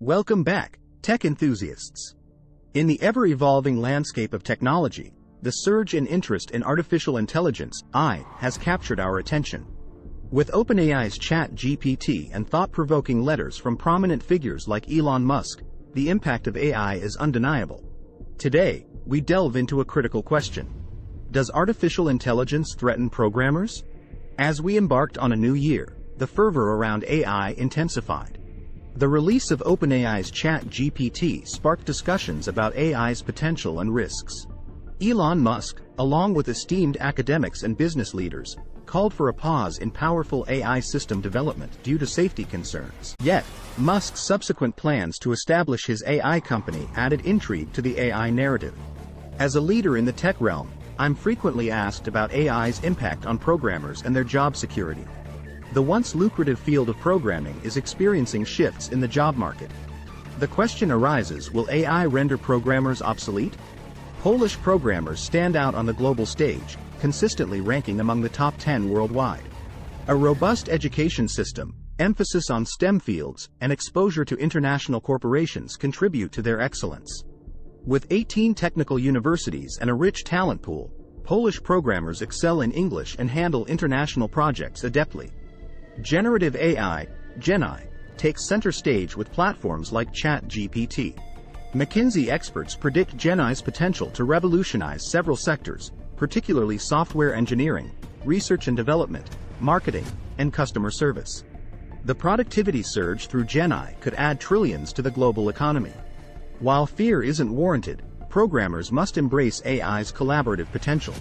Welcome back, tech enthusiasts. In the ever-evolving landscape of technology, the surge in interest in artificial intelligence (AI) has captured our attention. With OpenAI's chatgpt and thought-provoking letters from prominent figures like Elon Musk, the impact of AI is undeniable. Today, we delve into a critical question. Does artificial intelligence threaten programmers? As we embarked on a new year, the fervor around AI intensified. The release of OpenAI's chatgpt sparked discussions about AI's potential and risks. Elon Musk, along with esteemed academics and business leaders, called for a pause in powerful AI system development due to safety concerns. Yet, Musk's subsequent plans to establish his AI company added intrigue to the AI narrative. As a leader in the tech realm, I'm frequently asked about AI's impact on programmers and their job security. The once lucrative field of programming is experiencing shifts in the job market. The question arises, will AI render programmers obsolete? Polish programmers stand out on the global stage, consistently ranking among the top 10 worldwide. A robust education system, emphasis on STEM fields, and exposure to international corporations contribute to their excellence. With 18 technical universities and a rich talent pool, Polish programmers excel in English and handle international projects adeptly. Generative AI, GenAI, takes center stage with platforms like ChatGPT. McKinsey experts predict GenAI's potential to revolutionize several sectors, particularly software engineering, research and development, marketing, and customer service. The productivity surge through GenAI could add trillions to the global economy. While fear isn't warranted, programmers must embrace AI's collaborative potential.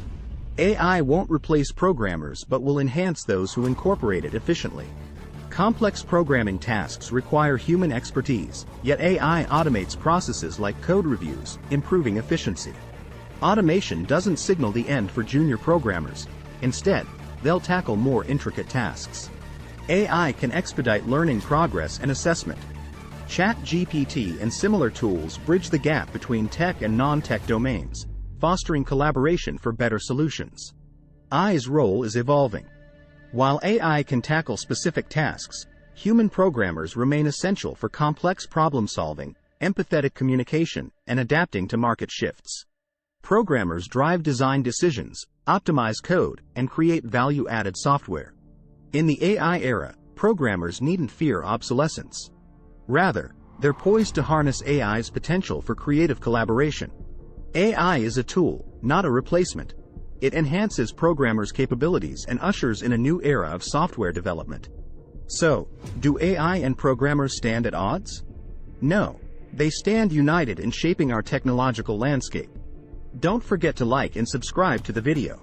AI won't replace programmers but will enhance those who incorporate it efficiently. Complex programming tasks require human expertise, yet AI automates processes like code reviews, improving efficiency. Automation doesn't signal the end for junior programmers. Instead, they'll tackle more intricate tasks. AI can expedite learning progress and assessment. ChatGPT and similar tools bridge the gap between tech and non-tech domains, fostering collaboration for better solutions. AI's role is evolving. While AI can tackle specific tasks, human programmers remain essential for complex problem-solving, empathetic communication, and adapting to market shifts. Programmers drive design decisions, optimize code, and create value-added software. In the AI era, programmers needn't fear obsolescence. Rather, they're poised to harness AI's potential for creative collaboration. AI is a tool, not a replacement. It enhances programmers' capabilities and ushers in a new era of software development. So, do AI and programmers stand at odds? No, they stand united in shaping our technological landscape. Don't forget to like and subscribe to the video.